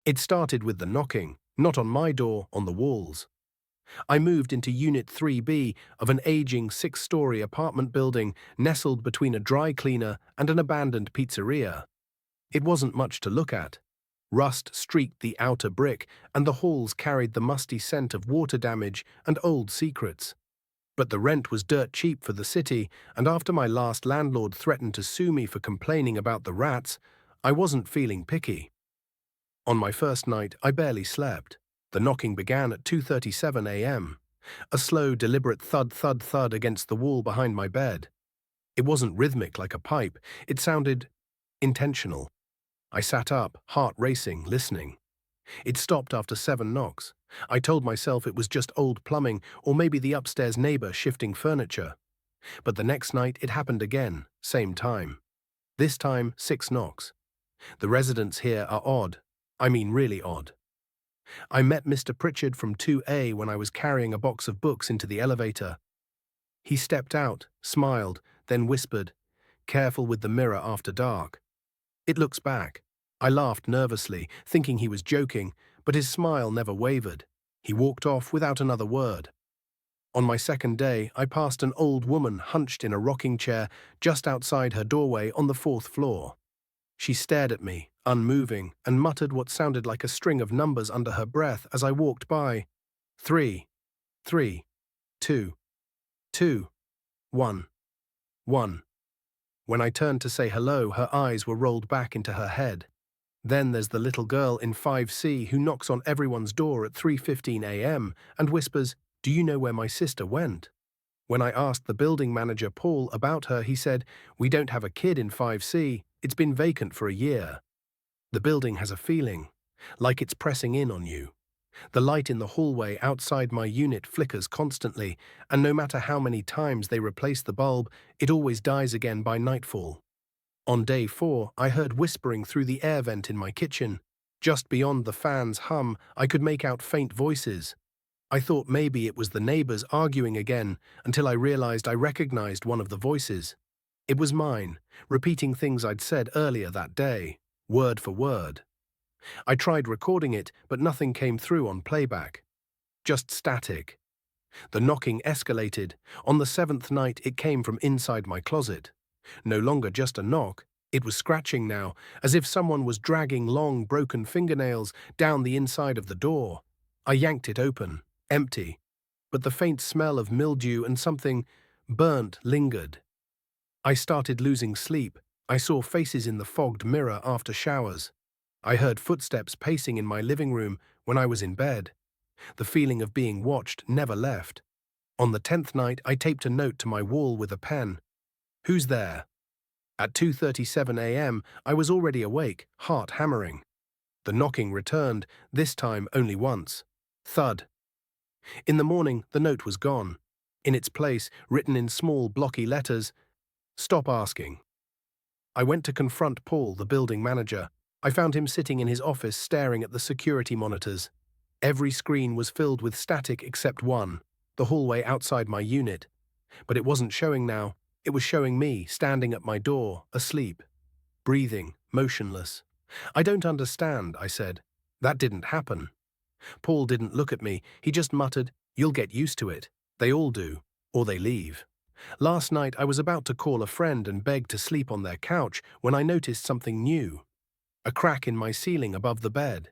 It started with the knocking, not on my door, on the walls. I moved into Unit 3B of an aging six-story apartment building nestled between a dry cleaner and an abandoned pizzeria. It wasn't much to look at. Rust streaked the outer brick, and the halls carried the musty scent of water damage and old secrets. But the rent was dirt cheap for the city, and after my last landlord threatened to sue me for complaining about the rats, I wasn't feeling picky. On my first night, I barely slept. The knocking began at 2:37 a.m. A slow, deliberate thud, thud, thud against the wall behind my bed. It wasn't rhythmic like a pipe. It sounded intentional. I sat up, heart racing, listening. It stopped after 7 knocks. I told myself it was just old plumbing or maybe the upstairs neighbor shifting furniture. But the next night it happened again, same time. This time 6 knocks. The residents here are odd. I mean really odd. I met Mr. Pritchard from 2A when I was carrying a box of books into the elevator. He stepped out, smiled, then whispered, "Careful with the mirror after dark." It looks back. I laughed nervously, thinking he was joking, but his smile never wavered. He walked off without another word. On my second day, I passed an old woman hunched in a rocking chair just outside her doorway on the 4th floor. She stared at me, unmoving, and muttered what sounded like a string of numbers under her breath as I walked by. 3, 3, 2, 2, 1, 1. When I turned to say hello, her eyes were rolled back into her head. Then there's the little girl in 5C who knocks on everyone's door at 3:15 a.m. and whispers, "Do you know where my sister went?" When I asked the building manager, Paul, about her, he said, "We don't have a kid in 5C. It's been vacant for a year." The building has a feeling, like it's pressing in on you. The light in the hallway outside my unit flickers constantly, and no matter how many times they replace the bulb, it always dies again by nightfall. On day 4, I heard whispering through the air vent in my kitchen. Just beyond the fan's hum, I could make out faint voices. I thought maybe it was the neighbors arguing again, until I realized I recognized one of the voices. It was mine, repeating things I'd said earlier that day, word for word. I tried recording it, but nothing came through on playback. Just static. The knocking escalated. On the 7th night, it came from inside my closet. No longer just a knock, it was scratching now, as if someone was dragging long, broken fingernails down the inside of the door. I yanked it open, empty, but the faint smell of mildew and something burnt lingered. I started losing sleep. I saw faces in the fogged mirror after showers. I heard footsteps pacing in my living room when I was in bed. The feeling of being watched never left. On the 10th night, I taped a note to my wall with a pen. "Who's there?" At 2:37 a.m., I was already awake, heart hammering. The knocking returned, this time only once. Thud. In the morning, the note was gone. In its place, written in small, blocky letters, "Stop asking." I went to confront Paul, the building manager. I found him sitting in his office staring at the security monitors. Every screen was filled with static except one, the hallway outside my unit. But it wasn't showing now. It was showing me, standing at my door, asleep, breathing, motionless. "I don't understand," I said. "That didn't happen." Paul didn't look at me. He just muttered, "You'll get used to it. They all do. Or they leave." Last night I was about to call a friend and beg to sleep on their couch when I noticed something new. A crack in my ceiling above the bed.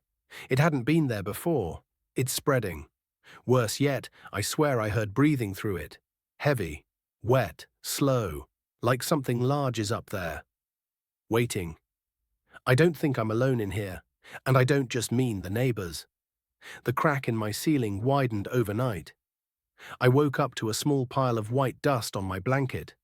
It hadn't been there before. It's spreading. Worse yet, I swear I heard breathing through it. Heavy, wet, slow, like something large is up there. Waiting. I don't think I'm alone in here, and I don't just mean the neighbors. The crack in my ceiling widened overnight. I woke up to a small pile of white dust on my blanket.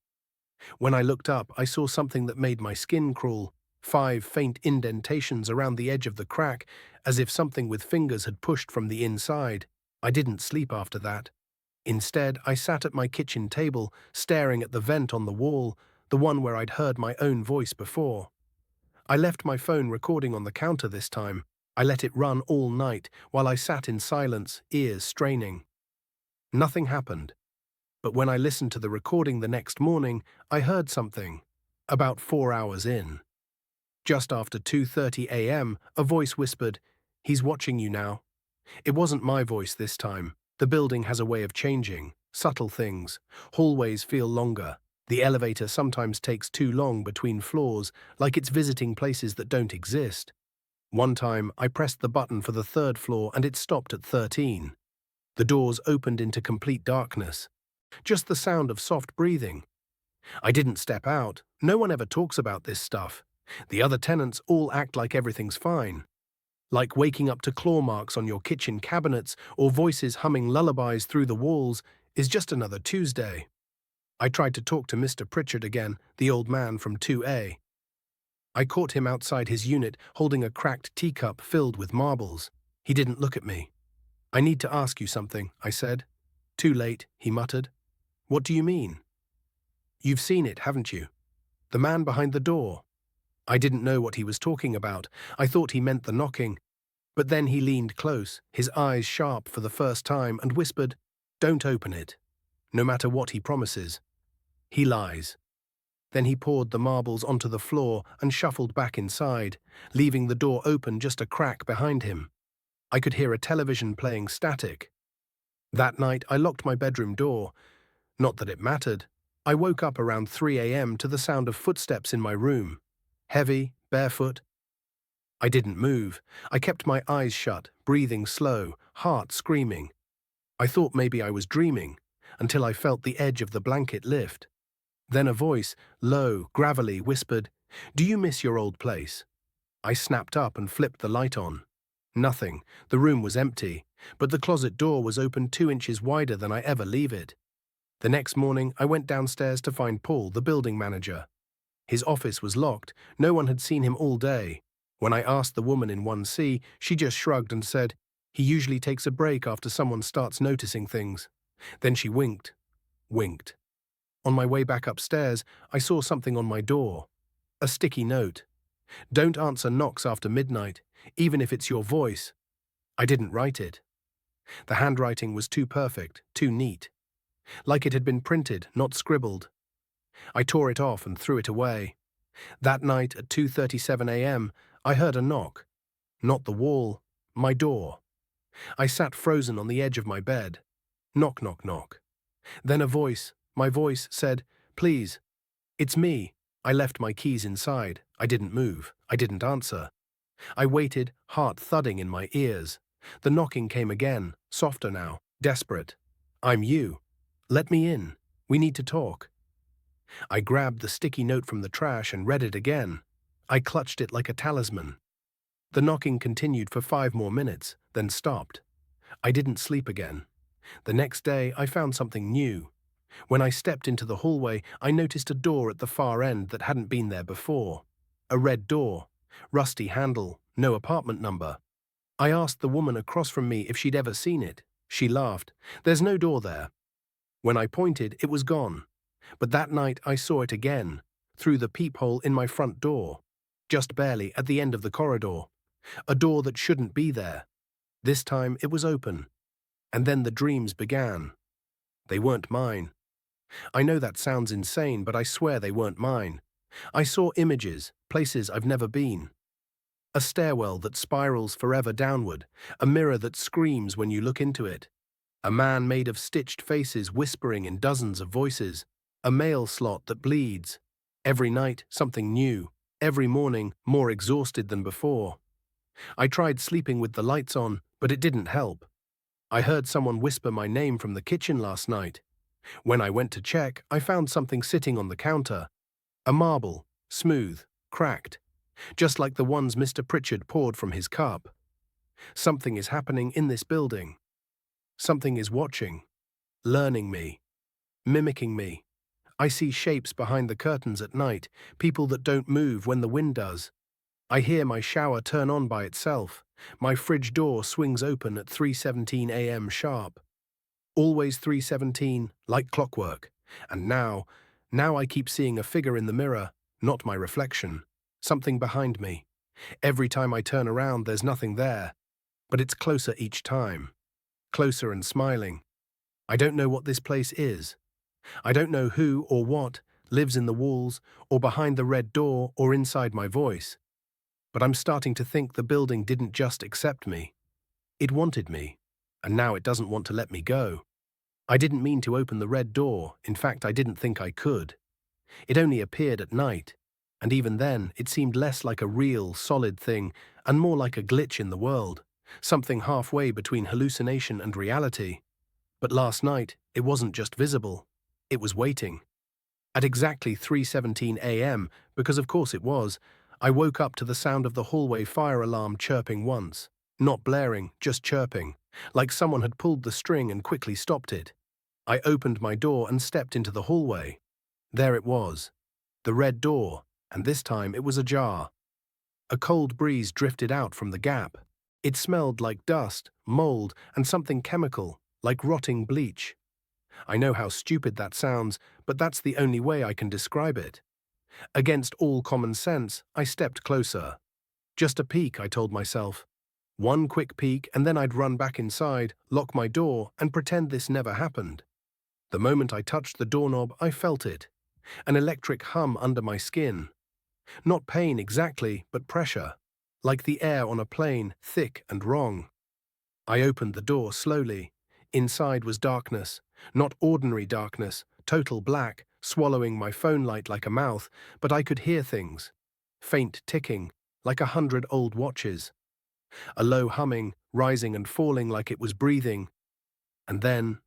When I looked up, I saw something that made my skin crawl. 5 faint indentations around the edge of the crack, as if something with fingers had pushed from the inside. I didn't sleep after that. Instead, I sat at my kitchen table, staring at the vent on the wall, the one where I'd heard my own voice before. I left my phone recording on the counter this time. I let it run all night while I sat in silence, ears straining. Nothing happened. But when I listened to the recording the next morning, I heard something. About 4 hours in. Just after 2:30 a.m., a voice whispered, He's watching you now. It wasn't my voice this time. The building has a way of changing. Subtle things. Hallways feel longer. The elevator sometimes takes too long between floors, like it's visiting places that don't exist. One time, I pressed the button for the third floor and it stopped at 13. The doors opened into complete darkness. Just the sound of soft breathing. I didn't step out. No one ever talks about this stuff. The other tenants all act like everything's fine. Like waking up to claw marks on your kitchen cabinets or voices humming lullabies through the walls is just another Tuesday. I tried to talk to Mr. Pritchard again, the old man from 2A. I caught him outside his unit holding a cracked teacup filled with marbles. He didn't look at me. "I need to ask you something," I said. "Too late," he muttered. "What do you mean?" "You've seen it, haven't you? The man behind the door." I didn't know what he was talking about. I thought he meant the knocking. But then he leaned close, his eyes sharp for the first time, and whispered, "Don't open it. No matter what he promises. He lies." Then he poured the marbles onto the floor and shuffled back inside, leaving the door open just a crack behind him. I could hear a television playing static. That night I locked my bedroom door. Not that it mattered. I woke up around 3 a.m. to the sound of footsteps in my room. Heavy, barefoot. I didn't move. I kept my eyes shut, breathing slow, heart screaming. I thought maybe I was dreaming, until I felt the edge of the blanket lift. Then a voice, low, gravelly, whispered, "Do you miss your old place?" I snapped up and flipped the light on. Nothing. The room was empty, but the closet door was open 2 inches wider than I ever leave it. The next morning, I went downstairs to find Paul, the building manager. His office was locked. No one had seen him all day. When I asked the woman in 1C, she just shrugged and said, "He usually takes a break after someone starts noticing things." Then she winked. Winked. On my way back upstairs, I saw something on my door. A sticky note. "Don't answer knocks after midnight, even if it's your voice." I didn't write it. The handwriting was too perfect, too neat. Like it had been printed, not scribbled. I tore it off and threw it away. That night at 2:37 a.m., I heard a knock. Not the wall, my door. I sat frozen on the edge of my bed. Knock, knock, knock. Then a voice, my voice, said, "Please." "It's me." I left my keys inside. I didn't move. I didn't answer. I waited, heart thudding in my ears. The knocking came again, softer now, desperate. "I'm you. Let me in. We need to talk." I grabbed the sticky note from the trash and read it again. I clutched it like a talisman. The knocking continued for 5 more minutes, then stopped. I didn't sleep again. The next day, I found something new. When I stepped into the hallway, I noticed a door at the far end that hadn't been there before. A red door, rusty handle, no apartment number. I asked the woman across from me if she'd ever seen it. She laughed. "There's no door there." When I pointed, it was gone. But that night I saw it again, through the peephole in my front door, just barely at the end of the corridor. A door that shouldn't be there. This time it was open. And then the dreams began. They weren't mine. I know that sounds insane, but I swear they weren't mine. I saw images, places I've never been. A stairwell that spirals forever downward, a mirror that screams when you look into it. A man made of stitched faces whispering in dozens of voices. A mail slot that bleeds. Every night, something new. Every morning, more exhausted than before. I tried sleeping with the lights on, but it didn't help. I heard someone whisper my name from the kitchen last night. When I went to check, I found something sitting on the counter. A marble, smooth, cracked, just like the ones Mr. Pritchard poured from his cup. Something is happening in this building. Something is watching, learning me, mimicking me. I see shapes behind the curtains at night, people that don't move when the wind does. I hear my shower turn on by itself. My fridge door swings open at 3:17 a.m. sharp. Always 3:17, like clockwork. And now I keep seeing a figure in the mirror, not my reflection. Something behind me. Every time I turn around, there's nothing there. But it's closer each time. Closer and smiling. I don't know what this place is. I don't know who or what lives in the walls, or behind the red door, or inside my voice. But I'm starting to think the building didn't just accept me. It wanted me, and now it doesn't want to let me go. I didn't mean to open the red door. In fact, I didn't think I could. It only appeared at night, and even then, it seemed less like a real, solid thing and more like a glitch in the world, something halfway between hallucination and reality. But last night, it wasn't just visible. It was waiting. At exactly 3:17 a.m., because of course it was, I woke up to the sound of the hallway fire alarm chirping once. Not blaring, just chirping, like someone had pulled the string and quickly stopped it. I opened my door and stepped into the hallway. There it was, the red door, and this time it was ajar. A cold breeze drifted out from the gap. It smelled like dust, mold, and something chemical, like rotting bleach. I know how stupid that sounds, but that's the only way I can describe it. Against all common sense, I stepped closer. Just a peek, I told myself. One quick peek, and then I'd run back inside, lock my door, and pretend this never happened. The moment I touched the doorknob, I felt it. An electric hum under my skin. Not pain exactly, but pressure. Like the air on a plane, thick and wrong. I opened the door slowly. Inside was darkness. Not ordinary darkness, total black, swallowing my phone light like a mouth, but I could hear things. Faint ticking, like 100 old watches. A low humming, rising and falling like it was breathing. And then,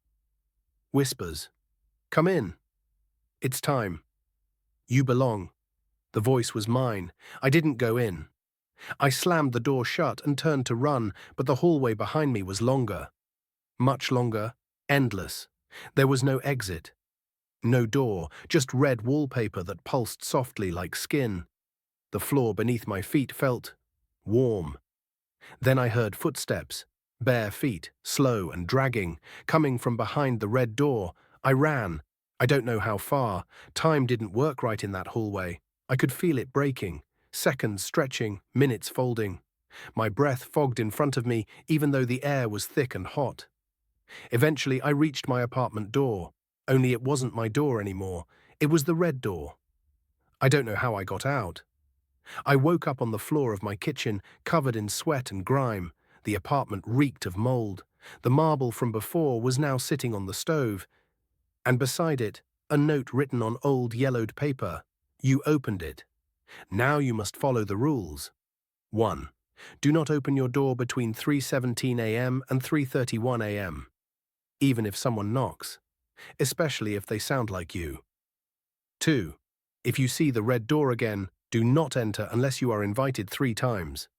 whispers. Come in. It's time. You belong. The voice was mine. I didn't go in. I slammed the door shut and turned to run, but the hallway behind me was longer. Much longer, endless. There was no exit. No door, just red wallpaper that pulsed softly like skin. The floor beneath my feet felt warm. Then I heard footsteps, bare feet, slow and dragging, coming from behind the red door. I ran. I don't know how far. Time didn't work right in that hallway. I could feel it breaking, seconds stretching, minutes folding. My breath fogged in front of me, even though the air was thick and hot. Eventually, I reached my apartment door. Only it wasn't my door anymore. It was the red door. I don't know how I got out. I woke up on the floor of my kitchen, covered in sweat and grime. The apartment reeked of mold. The marble from before was now sitting on the stove. And beside it, a note written on old yellowed paper. You opened it. Now you must follow the rules. 1. Do not open your door between 3:17 a.m. and 3:31 a.m. Even if someone knocks, especially if they sound like you. 2. If you see the red door again, do not enter unless you are invited 3 times.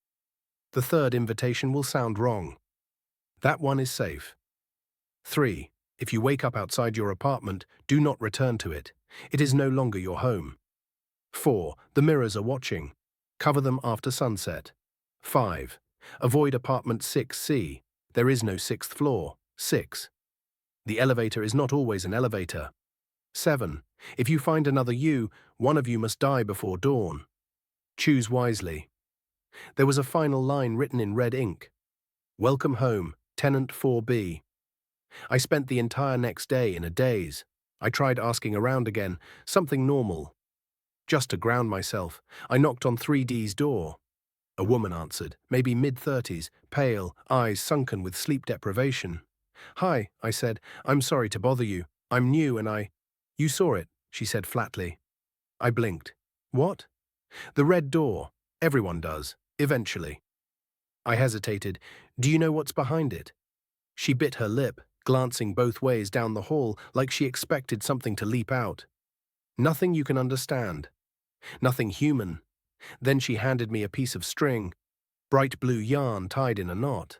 The third invitation will sound wrong. That one is safe. 3. If you wake up outside your apartment, do not return to it. It is no longer your home. 4. The mirrors are watching. Cover them after sunset. 5. Avoid apartment 6C. There is no 6th floor. 6. The elevator is not always an elevator. 7. If you find another you, one of you must die before dawn. Choose wisely. There was a final line written in red ink. Welcome home, tenant 4B. I spent the entire next day in a daze. I tried asking around again, something normal. Just to ground myself, I knocked on 3D's door. A woman answered, maybe mid-30s, pale, eyes sunken with sleep deprivation. Hi, I said, I'm sorry to bother you. I'm new and You saw it, she said flatly. I blinked. What? The red door. Everyone does, eventually. I hesitated. Do you know what's behind it? She bit her lip, glancing both ways down the hall like she expected something to leap out. Nothing you can understand. Nothing human. Then she handed me a piece of string, bright blue yarn tied in a knot.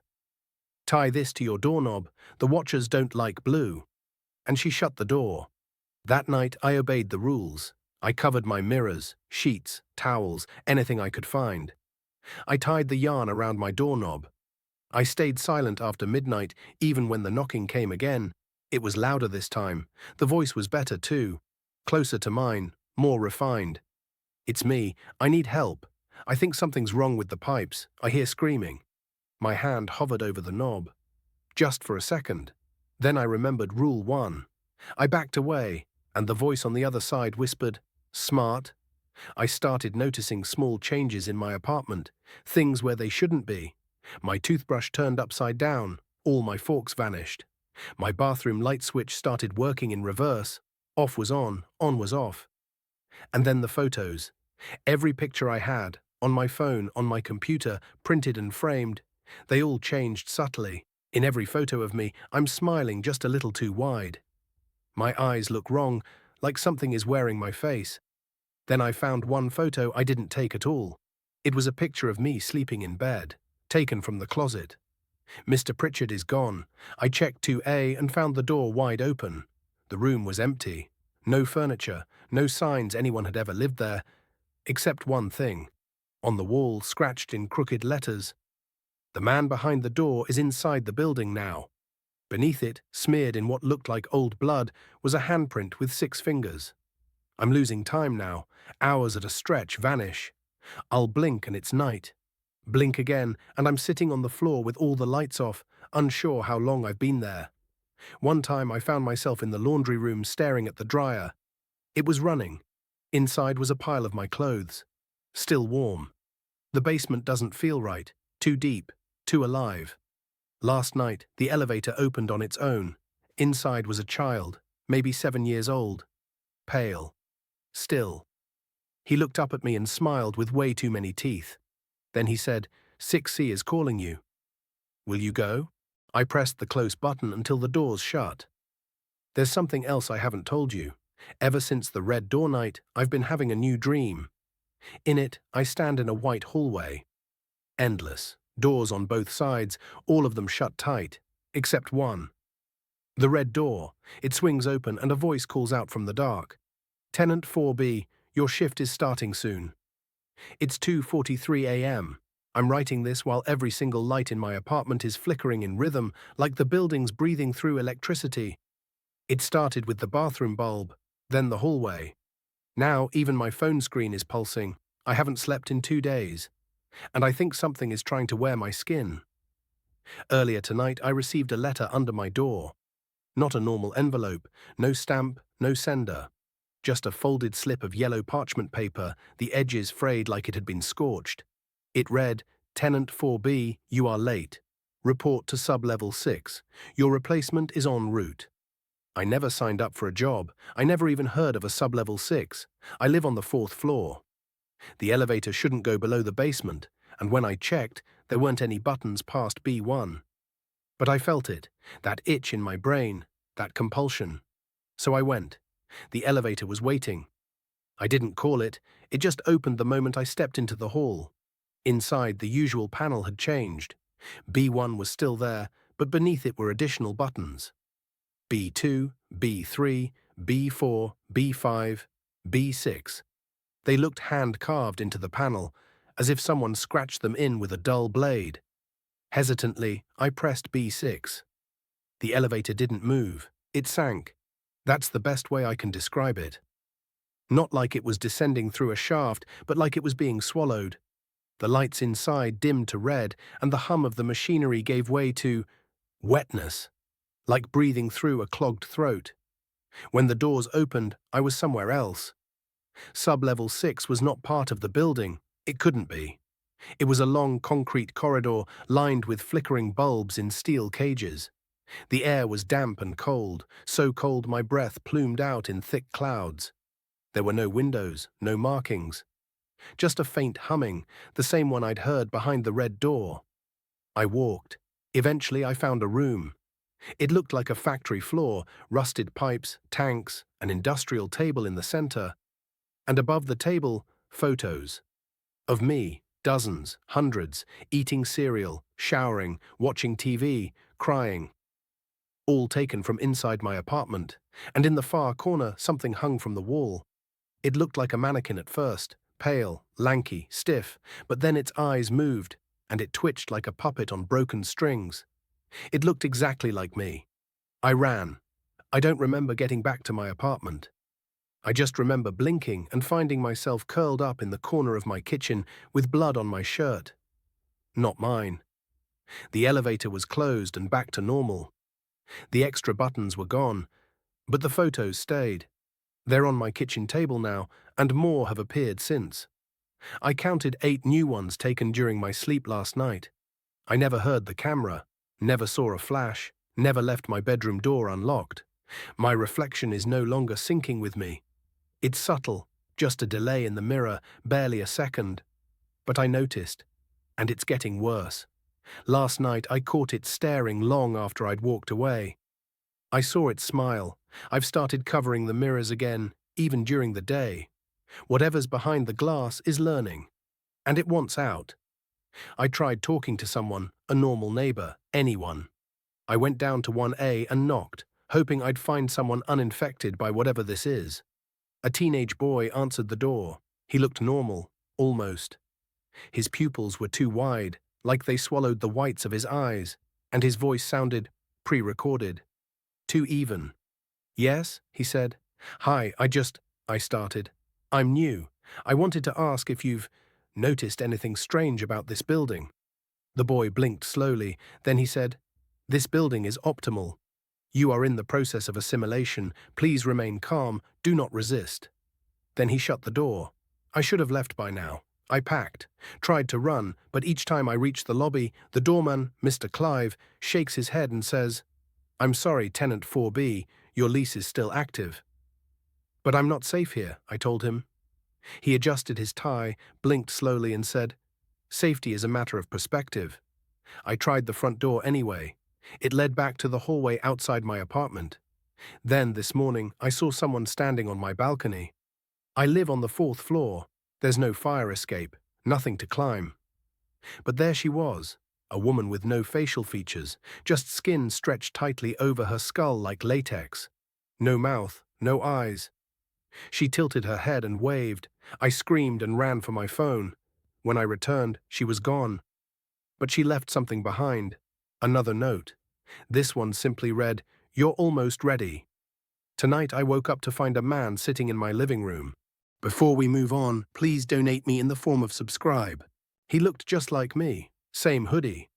Tie this to your doorknob. The watchers don't like blue. And she shut the door. That night, I obeyed the rules. I covered my mirrors, sheets, towels, anything I could find. I tied the yarn around my doorknob. I stayed silent after midnight, even when the knocking came again. It was louder this time. The voice was better too. Closer to mine, more refined. It's me. I need help. I think something's wrong with the pipes. I hear screaming. My hand hovered over the knob. Just for a second. Then I remembered Rule 1. I backed away, and the voice on the other side whispered, Smart. I started noticing small changes in my apartment, things where they shouldn't be. My toothbrush turned upside down, all my forks vanished. My bathroom light switch started working in reverse. Off was on was off. And then the photos. Every picture I had, on my phone, on my computer, printed and framed, they all changed subtly. In every photo of me, I'm smiling just a little too wide. My eyes look wrong, like something is wearing my face. Then I found one photo I didn't take at all. It was a picture of me sleeping in bed, taken from the closet. Mr. Pritchard is gone. I checked 2A and found the door wide open. The room was empty. No furniture, no signs anyone had ever lived there, except one thing. On the wall, scratched in crooked letters, "The man behind the door is inside the building now." Beneath it, smeared in what looked like old blood, was a handprint with 6 fingers. I'm losing time now. Hours at a stretch vanish. I'll blink and it's night. Blink again, and I'm sitting on the floor with all the lights off, unsure how long I've been there. One time I found myself in the laundry room staring at the dryer. It was running. Inside was a pile of my clothes. Still warm. The basement doesn't feel right. Too deep. Too alive. Last night, the elevator opened on its own. Inside was a child, maybe 7 years old. Pale. Still. He looked up at me and smiled with way too many teeth. Then he said, "6C is calling you. Will you go?" I pressed the close button until the doors shut. There's something else I haven't told you. Ever since the red door night, I've been having a new dream. In it, I stand in a white hallway. Endless. Doors on both sides, all of them shut tight, except one. The red door. It swings open and a voice calls out from the dark. "Tenant 4B, your shift is starting soon." It's 2:43 a.m. I'm writing this while every single light in my apartment is flickering in rhythm, like the building's breathing through electricity. It started with the bathroom bulb, then the hallway. Now even my phone screen is pulsing. I haven't slept in 2 days. And I think something is trying to wear my skin. Earlier tonight, I received a letter under my door. Not a normal envelope, no stamp, no sender. Just a folded slip of yellow parchment paper, the edges frayed like it had been scorched. It read, "Tenant 4B, you are late. Report to sub-level 6. Your replacement is en route." I never signed up for a job. I never even heard of a sub-level 6. I live on the 4th floor. The elevator shouldn't go below the basement, and when I checked, there weren't any buttons past B1. But I felt it, that itch in my brain, that compulsion. So I went. The elevator was waiting. I didn't call it, it just opened the moment I stepped into the hall. Inside, the usual panel had changed. B1 was still there, but beneath it were additional buttons. B2, B3, B4, B5, B6. They looked hand-carved into the panel, as if someone scratched them in with a dull blade. Hesitantly, I pressed B6. The elevator didn't move. It sank. That's the best way I can describe it. Not like it was descending through a shaft, but like it was being swallowed. The lights inside dimmed to red, and the hum of the machinery gave way to wetness, like breathing through a clogged throat. When the doors opened, I was somewhere else. Sub-level 6 was not part of the building. It couldn't be. It was a long concrete corridor lined with flickering bulbs in steel cages. The air was damp and cold, so cold my breath plumed out in thick clouds. There were no windows, no markings. Just a faint humming, the same one I'd heard behind the red door. I walked. Eventually I found a room. It looked like a factory floor, rusted pipes, tanks, an industrial table in the center. And above the table, photos. Of me, dozens, hundreds, eating cereal, showering, watching TV, crying. All taken from inside my apartment, and in the far corner something hung from the wall. It looked like a mannequin at first, pale, lanky, stiff, but then its eyes moved, and it twitched like a puppet on broken strings. It looked exactly like me. I ran. I don't remember getting back to my apartment. I just remember blinking and finding myself curled up in the corner of my kitchen with blood on my shirt. Not mine. The elevator was closed and back to normal. The extra buttons were gone, but the photos stayed. They're on my kitchen table now, and more have appeared since. I counted 8 new ones taken during my sleep last night. I never heard the camera, never saw a flash, never left my bedroom door unlocked. My reflection is no longer syncing with me. It's subtle, just a delay in the mirror, barely a second. But I noticed, and it's getting worse. Last night I caught it staring long after I'd walked away. I saw it smile. I've started covering the mirrors again, even during the day. Whatever's behind the glass is learning, and it wants out. I tried talking to someone, a normal neighbor, anyone. I went down to 1A and knocked, hoping I'd find someone uninfected by whatever this is. A teenage boy answered the door. He looked normal, almost. His pupils were too wide, like they swallowed the whites of his eyes, and his voice sounded pre-recorded. Too even. "Yes," he said. "Hi, I started. I'm new. I wanted to ask if you've noticed anything strange about this building." The boy blinked slowly, then he said, "This building is optimal. You are in the process of assimilation. Please remain calm, do not resist." Then he shut the door. I should have left by now. I packed, tried to run, but each time I reached the lobby, the doorman, Mr. Clive, shakes his head and says, "I'm sorry, tenant 4B, your lease is still active." "But I'm not safe here," I told him. He adjusted his tie, blinked slowly and said, "Safety is a matter of perspective." I tried the front door anyway. It led back to the hallway outside my apartment. Then, this morning, I saw someone standing on my balcony. I live on the 4th floor. There's no fire escape, nothing to climb. But there she was, a woman with no facial features, just skin stretched tightly over her skull like latex. No mouth, no eyes. She tilted her head and waved. I screamed and ran for my phone. When I returned, she was gone. But she left something behind. Another note. This one simply read, "You're almost ready." Tonight I woke up to find a man sitting in my living room. "Before we move on, please donate me in the form of subscribe." He looked just like me. Same hoodie.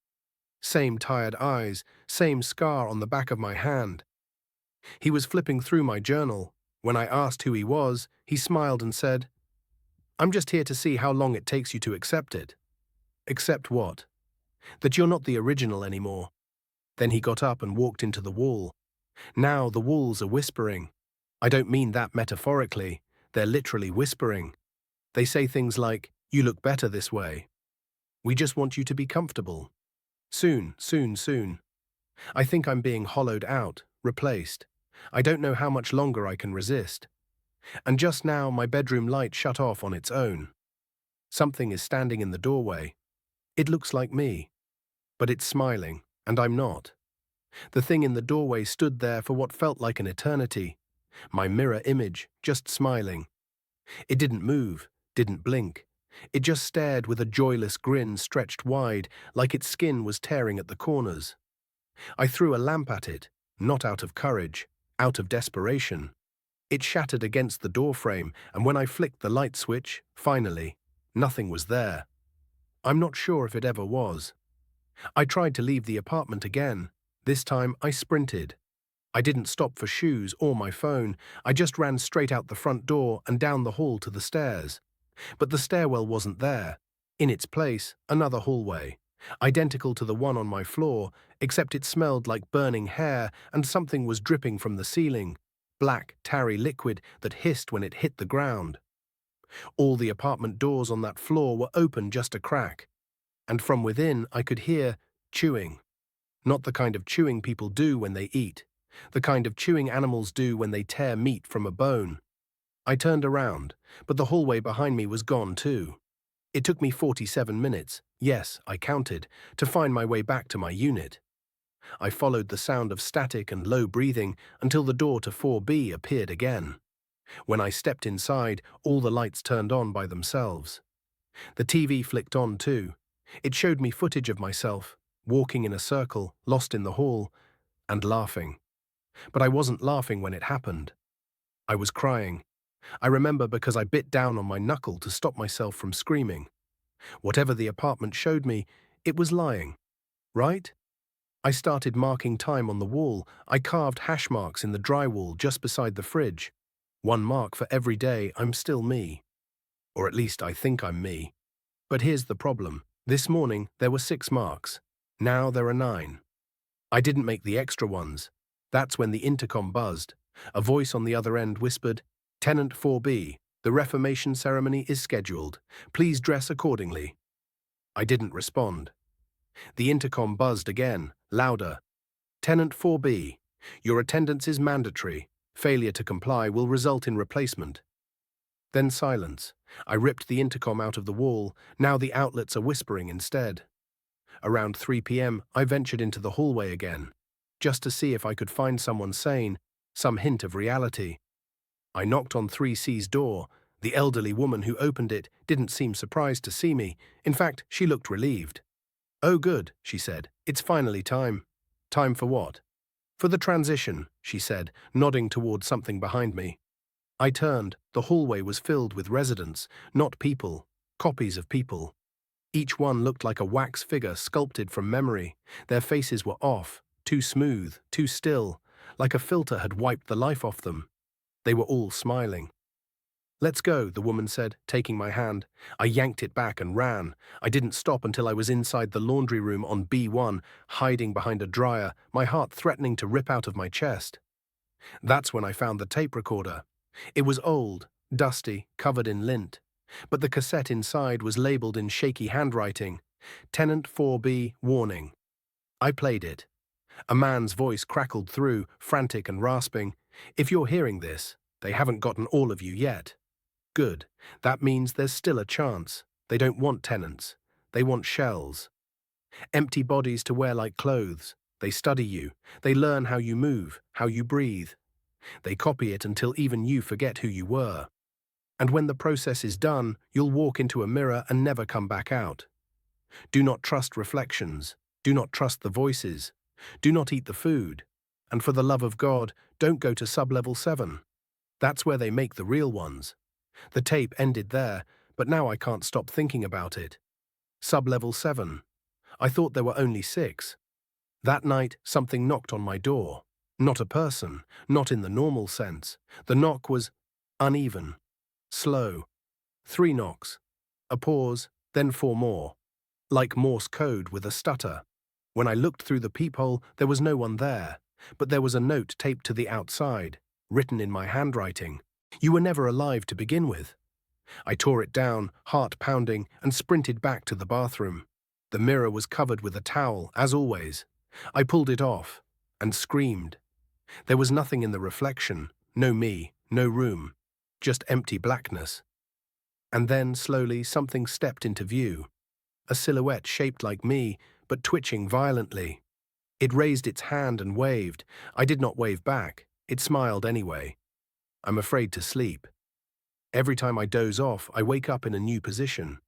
Same tired eyes. Same scar on the back of my hand. He was flipping through my journal. When I asked who he was, he smiled and said, "I'm just here to see how long it takes you to accept it." "Accept what?" "That you're not the original anymore." Then he got up and walked into the wall. Now the walls are whispering. I don't mean that metaphorically. They're literally whispering. They say things like, "You look better this way." "We just want you to be comfortable." Soon, soon, soon. I think I'm being hollowed out, replaced. I don't know how much longer I can resist. And just now my bedroom light shut off on its own. Something is standing in the doorway. It looks like me. But it's smiling, and I'm not. The thing in the doorway stood there for what felt like an eternity. My mirror image, just smiling. It didn't move, didn't blink. It just stared with a joyless grin stretched wide, like its skin was tearing at the corners. I threw a lamp at it, not out of courage, out of desperation. It shattered against the doorframe, and when I flicked the light switch, finally, nothing was there. I'm not sure if it ever was. I tried to leave the apartment again. This time I sprinted. I didn't stop for shoes or my phone. I just ran straight out the front door and down the hall to the stairs. But the stairwell wasn't there. In its place, another hallway, identical to the one on my floor, except it smelled like burning hair and something was dripping from the ceiling. Black, tarry liquid that hissed when it hit the ground. All the apartment doors on that floor were open just a crack. And from within I could hear chewing. Not the kind of chewing people do when they eat. The kind of chewing animals do when they tear meat from a bone. I turned around, but the hallway behind me was gone too. It took me 47 minutes, yes, I counted, to find my way back to my unit. I followed the sound of static and low breathing until the door to 4B appeared again. When I stepped inside, all the lights turned on by themselves. The TV flicked on too. It showed me footage of myself, walking in a circle, lost in the hall, and laughing. But I wasn't laughing when it happened. I was crying. I remember because I bit down on my knuckle to stop myself from screaming. Whatever the apartment showed me, it was lying. Right? I started marking time on the wall. I carved hash marks in the drywall just beside the fridge. One mark for every day I'm still me. Or at least I think I'm me. But here's the problem. This morning there were 6 marks. Now there are 9. I didn't make the extra ones. That's when the intercom buzzed. A voice on the other end whispered, "Tenant 4B, the reformation ceremony is scheduled. Please dress accordingly." I didn't respond. The intercom buzzed again, louder. "Tenant 4B, your attendance is mandatory. Failure to comply will result in replacement." Then silence. I ripped the intercom out of the wall. Now the outlets are whispering instead. Around 3 p.m., I ventured into the hallway again, just to see if I could find someone sane, some hint of reality. I knocked on 3C's door. The elderly woman who opened it didn't seem surprised to see me. In fact, she looked relieved. "Oh good," she said. "It's finally time." "Time for what?" "For the transition," she said, nodding toward something behind me. I turned. The hallway was filled with residents, not people, copies of people. Each one looked like a wax figure sculpted from memory. Their faces were off, too smooth, too still, like a filter had wiped the life off them. They were all smiling. "Let's go," the woman said, taking my hand. I yanked it back and ran. I didn't stop until I was inside the laundry room on B1, hiding behind a dryer, my heart threatening to rip out of my chest. That's when I found the tape recorder. It was old, dusty, covered in lint. But the cassette inside was labeled in shaky handwriting, "Tenant 4B, warning." I played it. A man's voice crackled through, frantic and rasping. "If you're hearing this, they haven't gotten all of you yet." Good. That means there's still a chance. They don't want tenants. They want shells. Empty bodies to wear like clothes. They study you. They learn how you move, how you breathe. They copy it until even you forget who you were. And when the process is done, you'll walk into a mirror and never come back out. Do not trust reflections. Do not trust the voices. Do not eat the food. And for the love of God, don't go to sub-level 7. That's where they make the real ones. The tape ended there, but now I can't stop thinking about it. Sub-level 7. I thought there were only 6. That night, something knocked on my door. Not a person, not in the normal sense. The knock was uneven, slow. 3 knocks, a pause, then 4 more. Like Morse code with a stutter. When I looked through the peephole, there was no one there, but there was a note taped to the outside, written in my handwriting. "You were never alive to begin with." I tore it down, heart pounding, and sprinted back to the bathroom. The mirror was covered with a towel, as always. I pulled it off, and screamed. There was nothing in the reflection, no me, no room, just empty blackness. And then, slowly, something stepped into view. A silhouette shaped like me, but twitching violently. It raised its hand and waved. I did not wave back. It smiled anyway. I'm afraid to sleep. Every time I doze off, I wake up in a new position.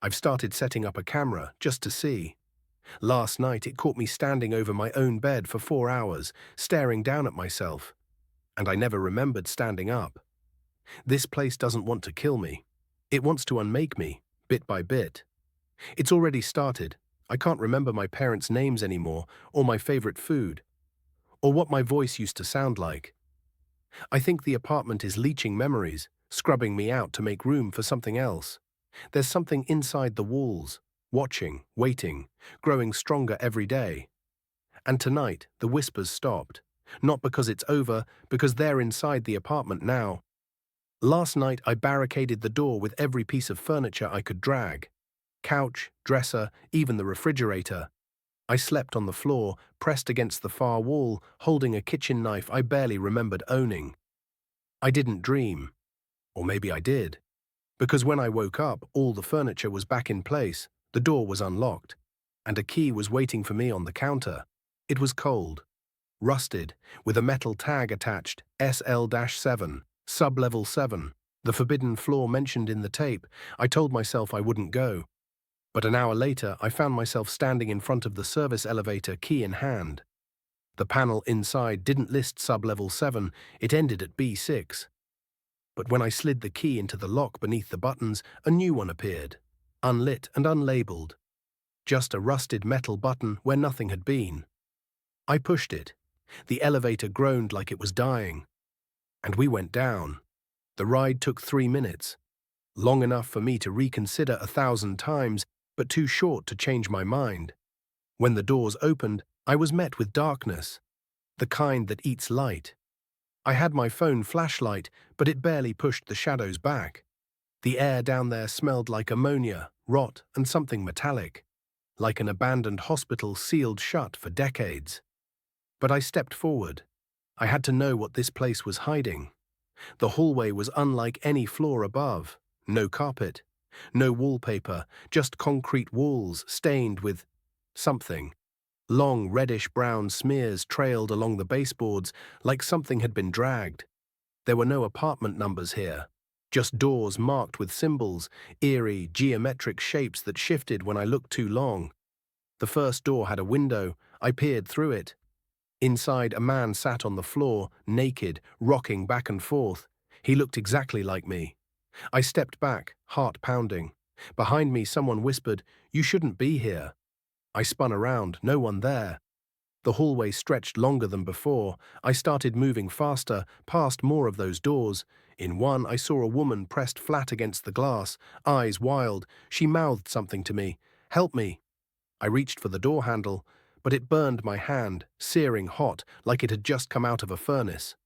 I've started setting up a camera, just to see. Last night it caught me standing over my own bed for 4 hours, staring down at myself. And I never remembered standing up. This place doesn't want to kill me. It wants to unmake me, bit by bit. It's already started. I can't remember my parents' names anymore, or my favorite food, or what my voice used to sound like. I think the apartment is leaching memories, scrubbing me out to make room for something else. There's something inside the walls, watching, waiting, growing stronger every day. And tonight, the whispers stopped. Not because it's over, because they're inside the apartment now. Last night, I barricaded the door with every piece of furniture I could drag. Couch, dresser, even the refrigerator. I slept on the floor, pressed against the far wall, holding a kitchen knife I barely remembered owning. I didn't dream. Or maybe I did. Because when I woke up, all the furniture was back in place, the door was unlocked, and a key was waiting for me on the counter. It was cold, rusted, with a metal tag attached, SL-7, sub-level 7, the forbidden floor mentioned in the tape. I told myself I wouldn't go. But an hour later, I found myself standing in front of the service elevator, key in hand. The panel inside didn't list sub-level 7, it ended at B6. But when I slid the key into the lock beneath the buttons, a new one appeared, unlit and unlabeled. Just a rusted metal button where nothing had been. I pushed it. The elevator groaned like it was dying. And we went down. The ride took 3 minutes, long enough for me to reconsider 1,000 times, but too short to change my mind. When the doors opened, I was met with darkness, the kind that eats light. I had my phone flashlight, but it barely pushed the shadows back. The air down there smelled like ammonia, rot, and something metallic, like an abandoned hospital sealed shut for decades. But I stepped forward. I had to know what this place was hiding. The hallway was unlike any floor above. No carpet, no wallpaper, just concrete walls stained with something. Long reddish-brown smears trailed along the baseboards like something had been dragged. There were no apartment numbers here, just doors marked with symbols, eerie, geometric shapes that shifted when I looked too long. The first door had a window. I peered through it. Inside, a man sat on the floor, naked, rocking back and forth. He looked exactly like me. I stepped back, heart pounding. Behind me, someone whispered, "You shouldn't be here." I spun around, no one there. The hallway stretched longer than before. I started moving faster, past more of those doors. In one, I saw a woman pressed flat against the glass, eyes wild. She mouthed something to me. "Help me." I reached for the door handle, but it burned my hand, searing hot, like it had just come out of a furnace.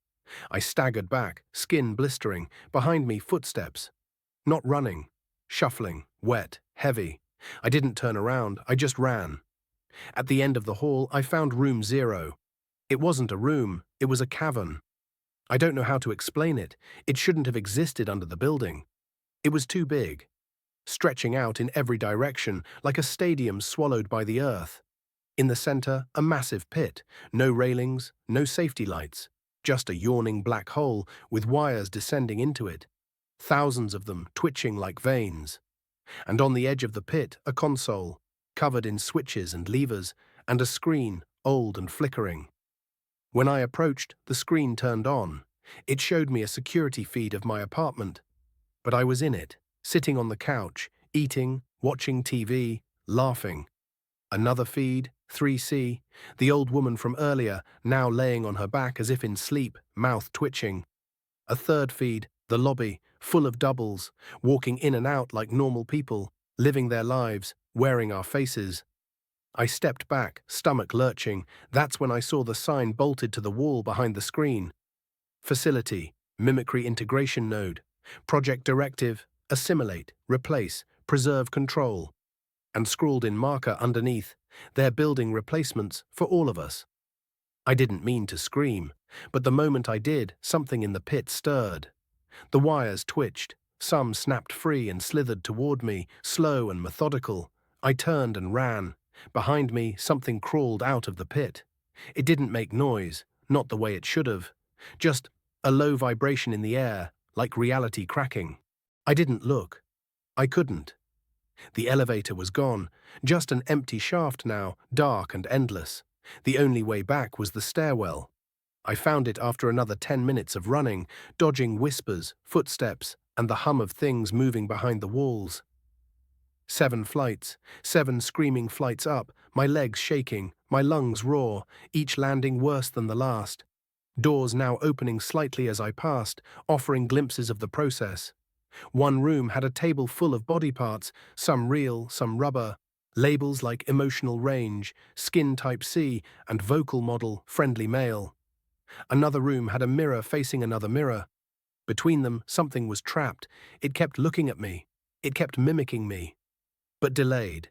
I staggered back, skin blistering. Behind me, footsteps. Not running. Shuffling, wet, heavy. I didn't turn around, I just ran. At the end of the hall, I found room 0. It wasn't a room, it was a cavern. I don't know how to explain it. It shouldn't have existed under the building. It was too big, stretching out in every direction like a stadium swallowed by the earth. In the center, a massive pit, no railings, no safety lights, just a yawning black hole with wires descending into it, thousands of them twitching like veins. And on the edge of the pit, a console, covered in switches and levers, and a screen, old and flickering. When I approached, the screen turned on. It showed me a security feed of my apartment. But I was in it, sitting on the couch, eating, watching TV, laughing. Another feed, 3C, the old woman from earlier, now laying on her back as if in sleep, mouth twitching. A third feed, the lobby, full of doubles, walking in and out like normal people, living their lives, wearing our faces. I stepped back, stomach lurching. That's when I saw the sign bolted to the wall behind the screen. Facility, Mimicry Integration Node, Project Directive, Assimilate, Replace, Preserve Control. And scrawled in marker underneath, they're building replacements for all of us. I didn't mean to scream, but the moment I did, something in the pit stirred. The wires twitched, some snapped free and slithered toward me, slow and methodical. I turned and ran. Behind me, something crawled out of the pit. It didn't make noise, not the way it should have. Just a low vibration in the air, like reality cracking. I didn't look. I couldn't. The elevator was gone, just an empty shaft now, dark and endless. The only way back was the stairwell. I found it after another 10 minutes of running, dodging whispers, footsteps, and the hum of things moving behind the walls. 7 flights, 7 screaming flights up, my legs shaking, my lungs raw, each landing worse than the last. Doors now opening slightly as I passed, offering glimpses of the process. One room had a table full of body parts, some real, some rubber, labels like emotional range, skin type C, and vocal model, friendly male. Another room had a mirror facing another mirror. Between them, something was trapped. It kept looking at me. It kept mimicking me. But delayed,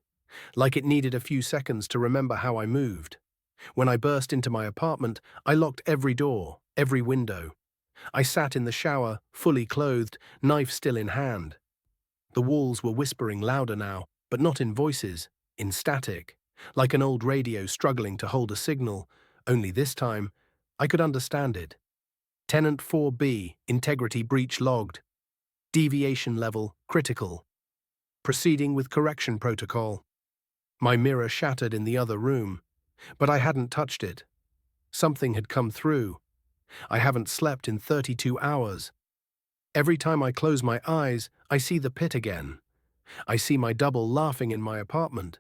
like it needed a few seconds to remember how I moved. When I burst into my apartment, I locked every door, every window. I sat in the shower, fully clothed, knife still in hand. The walls were whispering louder now, but not in voices, in static, like an old radio struggling to hold a signal, only this time, I could understand it. Tenant 4B, integrity breach logged. Deviation level, critical. Proceeding with correction protocol. My mirror shattered in the other room, but I hadn't touched it. Something had come through. I haven't slept in 32 hours. Every time I close my eyes, I see the pit again. I see my double laughing in my apartment.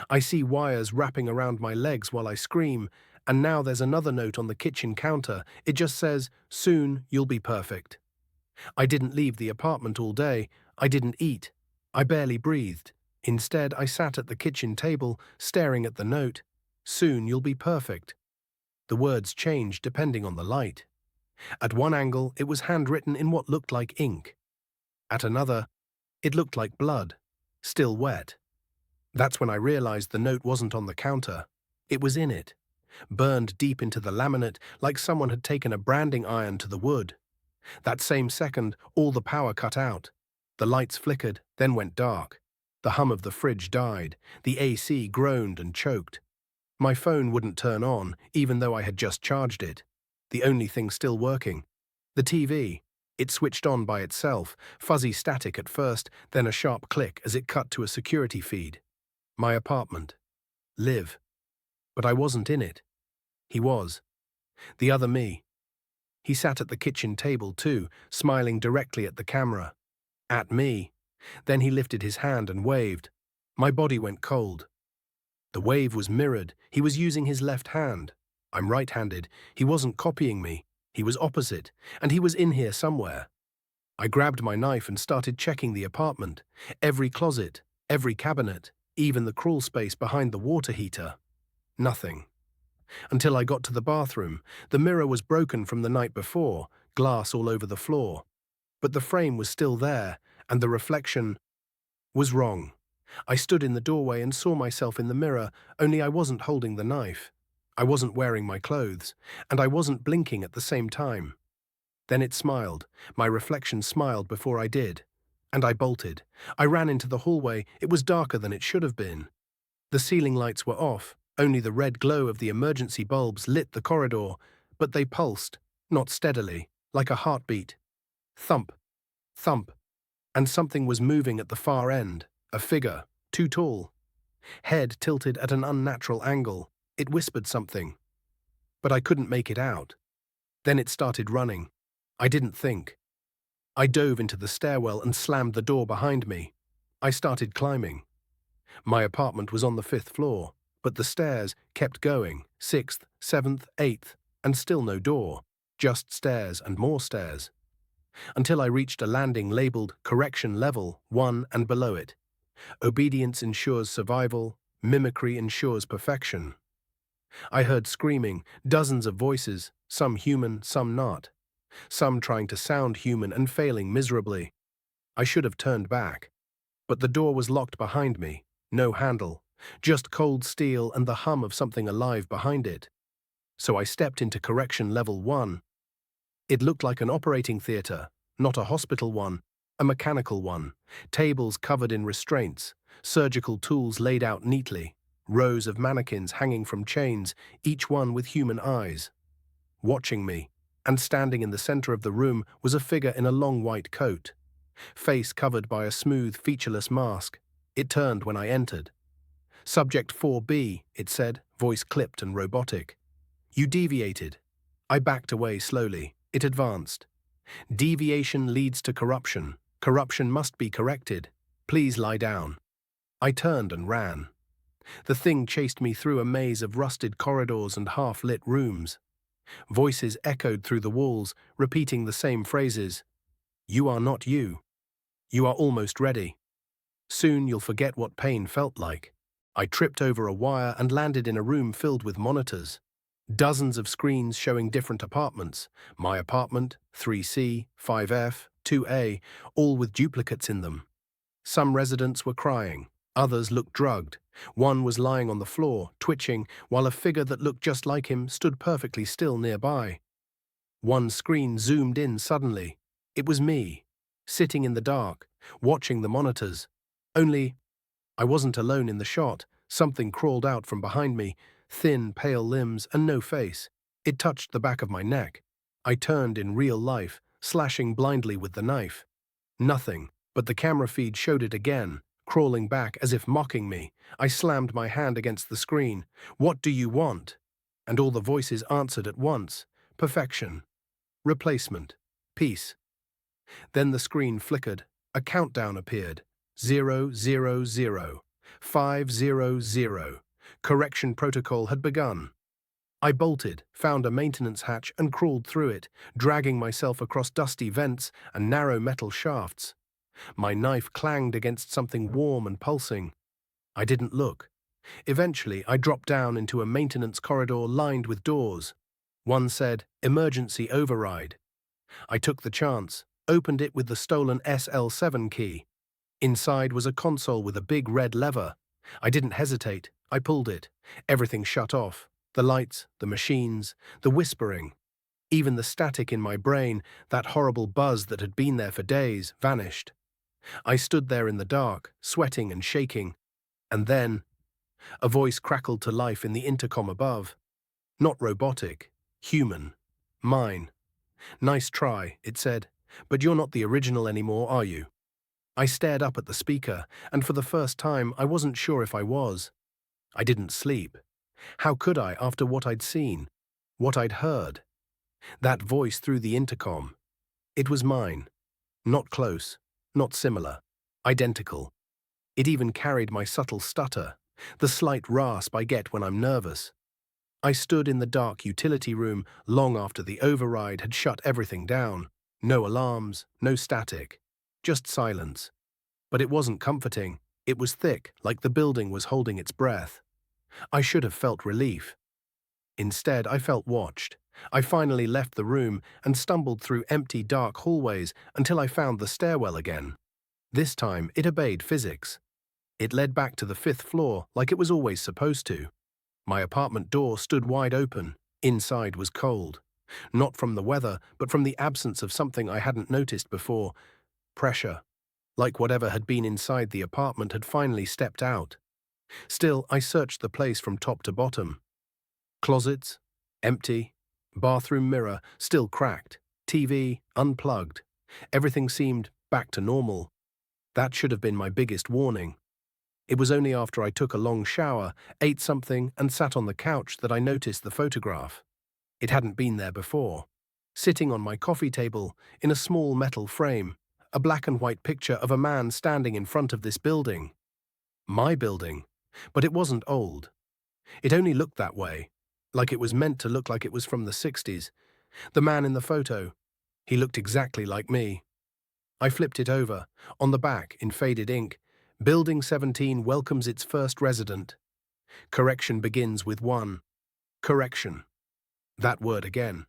I see wires wrapping around my legs while I scream, and now there's another note on the kitchen counter. It just says, "Soon you'll be perfect." I didn't leave the apartment all day. I didn't eat. I barely breathed. Instead, I sat at the kitchen table, staring at the note. Soon you'll be perfect. The words changed depending on the light. At one angle, it was handwritten in what looked like ink. At another, it looked like blood, still wet. That's when I realized the note wasn't on the counter. It was in it, burned deep into the laminate like someone had taken a branding iron to the wood. That same second, all the power cut out. The lights flickered, then went dark. The hum of the fridge died. The AC groaned and choked. My phone wouldn't turn on, even though I had just charged it. The only thing still working. The TV. It switched on by itself, fuzzy static at first, then a sharp click as it cut to a security feed. My apartment. Live. But I wasn't in it. He was. The other me. He sat at the kitchen table too, smiling directly at the camera. At me. Then he lifted his hand and waved. My body went cold. The wave was mirrored. He was using his left hand. I'm right-handed. He wasn't copying me. He was opposite, and he was in here somewhere. I grabbed my knife and started checking the apartment. Every closet, every cabinet, even the crawl space behind the water heater. Nothing. Until I got to the bathroom. The mirror was broken from the night before, glass all over the floor. But the frame was still there, and the reflection was wrong. I stood in the doorway and saw myself in the mirror, only I wasn't holding the knife. I wasn't wearing my clothes, and I wasn't blinking at the same time. Then it smiled. My reflection smiled before I did. And I bolted. I ran into the hallway. It was darker than it should have been. The ceiling lights were off. Only the red glow of the emergency bulbs lit the corridor, but they pulsed, not steadily, like a heartbeat. Thump, thump, and something was moving at the far end, a figure, too tall. Head tilted at an unnatural angle. It whispered something. But I couldn't make it out. Then it started running. I didn't think. I dove into the stairwell and slammed the door behind me. I started climbing. My apartment was on the 5th floor, but the stairs kept going, 6th, 7th, 8th, and still no door, just stairs and more stairs. Until I reached a landing labeled Correction Level 1 and below it. Obedience ensures survival, mimicry ensures perfection. I heard screaming, dozens of voices, some human, some not. Some trying to sound human and failing miserably. I should have turned back. But the door was locked behind me, no handle, just cold steel and the hum of something alive behind it. So I stepped into Correction Level 1. It looked like an operating theater, not a hospital one, a mechanical one, tables covered in restraints, surgical tools laid out neatly, rows of mannequins hanging from chains, each one with human eyes. Watching me, and standing in the center of the room was a figure in a long white coat, face covered by a smooth, featureless mask. It turned when I entered. Subject 4B, it said, voice clipped and robotic. You deviated. I backed away slowly. It advanced. Deviation leads to corruption. Corruption must be corrected. Please lie down. I turned and ran. The thing chased me through a maze of rusted corridors and half-lit rooms. Voices echoed through the walls, repeating the same phrases. You are not you. You are almost ready. Soon you'll forget what pain felt like. I tripped over a wire and landed in a room filled with monitors. Dozens of screens showing different apartments. My apartment, 3C, 5F, 2A, all with duplicates in them. Some residents were crying. Others looked drugged. One was lying on the floor, twitching, while a figure that looked just like him stood perfectly still nearby. One screen zoomed in suddenly. It was me, sitting in the dark, watching the monitors. Only, I wasn't alone in the shot. Something crawled out from behind me, thin, pale limbs and no face. It touched the back of my neck. I turned in real life, slashing blindly with the knife. Nothing, but the camera feed showed it again, crawling back as if mocking me. I slammed my hand against the screen. What do you want? And all the voices answered at once. Perfection. Replacement. Peace. Then the screen flickered. A countdown appeared. 000. 500. Correction protocol had begun. I bolted, found a maintenance hatch and crawled through it, dragging myself across dusty vents and narrow metal shafts. My knife clanged against something warm and pulsing. I didn't look. Eventually, I dropped down into a maintenance corridor lined with doors. One said, "Emergency override." I took the chance, opened it with the stolen SL7 key. Inside was a console with a big red lever. I didn't hesitate. I pulled it. Everything shut off. The lights, the machines, the whispering. Even the static in my brain, that horrible buzz that had been there for days, vanished. I stood there in the dark, sweating and shaking. And then, a voice crackled to life in the intercom above. Not robotic, human. Mine. "Nice try," it said, "but you're not the original anymore, are you?" I stared up at the speaker, and for the first time I wasn't sure if I was. I didn't sleep. How could I after what I'd seen? What I'd heard? That voice through the intercom. It was mine. Not close. Not similar. Identical. It even carried my subtle stutter, the slight rasp I get when I'm nervous. I stood in the dark utility room long after the override had shut everything down. No alarms, no static. Just silence. But it wasn't comforting. It was thick, like the building was holding its breath. I should have felt relief. Instead, I felt watched. I finally left the room and stumbled through empty, dark hallways until I found the stairwell again. This time, it obeyed physics. It led back to the 5th floor like it was always supposed to. My apartment door stood wide open. Inside was cold. Not from the weather, but from the absence of something I hadn't noticed before. Pressure. Like whatever had been inside the apartment had finally stepped out. Still, I searched the place from top to bottom. Closets, empty. Bathroom mirror, still cracked. TV, unplugged. Everything seemed back to normal. That should have been my biggest warning. It was only after I took a long shower, ate something, and sat on the couch that I noticed the photograph. It hadn't been there before. Sitting on my coffee table, in a small metal frame, a black and white picture of a man standing in front of this building. My building. But it wasn't old. It only looked that way, like it was meant to look like it was from the 60s. The man in the photo, he looked exactly like me. I flipped it over. On the back, in faded ink, Building 17 welcomes its first resident. Correction begins with 1. Correction. That word again.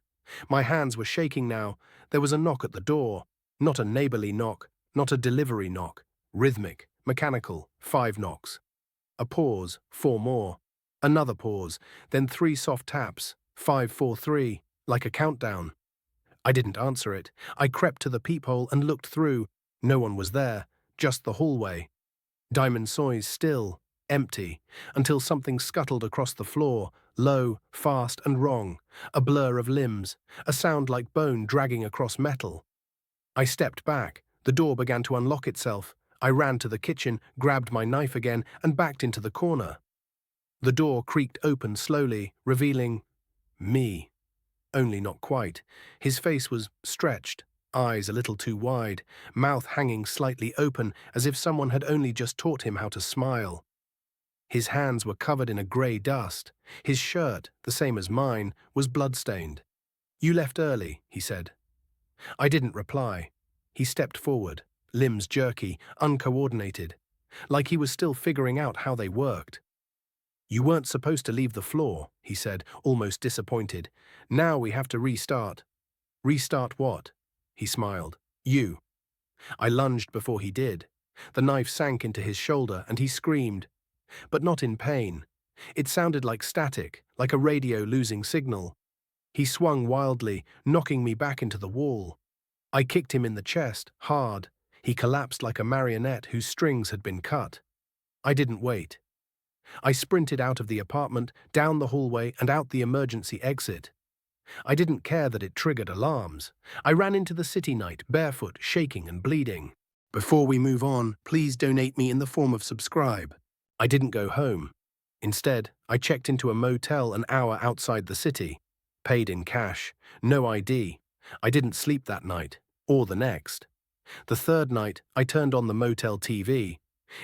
My hands were shaking now. There was a knock at the door. Not a neighborly knock, not a delivery knock. Rhythmic, mechanical, 5 knocks. A pause, 4 more. Another pause, then 3 soft taps, 5, 4, 3, like a countdown. I didn't answer it. I crept to the peephole and looked through. No one was there, just the hallway. Diamond Soy's still, empty, until something scuttled across the floor, low, fast and wrong, a blur of limbs, a sound like bone dragging across metal. I stepped back. The door began to unlock itself. I ran to the kitchen, grabbed my knife again, and backed into the corner. The door creaked open slowly, revealing me. Only not quite. His face was stretched, eyes a little too wide, mouth hanging slightly open as if someone had only just taught him how to smile. His hands were covered in a grey dust. His shirt, the same as mine, was blood-stained. "You left early," he said. I didn't reply. He stepped forward, limbs jerky, uncoordinated, like he was still figuring out how they worked. "You weren't supposed to leave the floor," he said, almost disappointed. "Now we have to restart." "Restart what?" He smiled. "You." I lunged before he did. The knife sank into his shoulder and he screamed. But not in pain. It sounded like static, like a radio losing signal. He swung wildly, knocking me back into the wall. I kicked him in the chest, hard. He collapsed like a marionette whose strings had been cut. I didn't wait. I sprinted out of the apartment, down the hallway and out the emergency exit. I didn't care that it triggered alarms. I ran into the city night, barefoot, shaking and bleeding. Before we move on, please donate me in the form of subscribe. I didn't go home. Instead, I checked into a motel an hour outside the city. Paid in cash. No ID. I didn't sleep that night, or the next. The third night, I turned on the motel TV.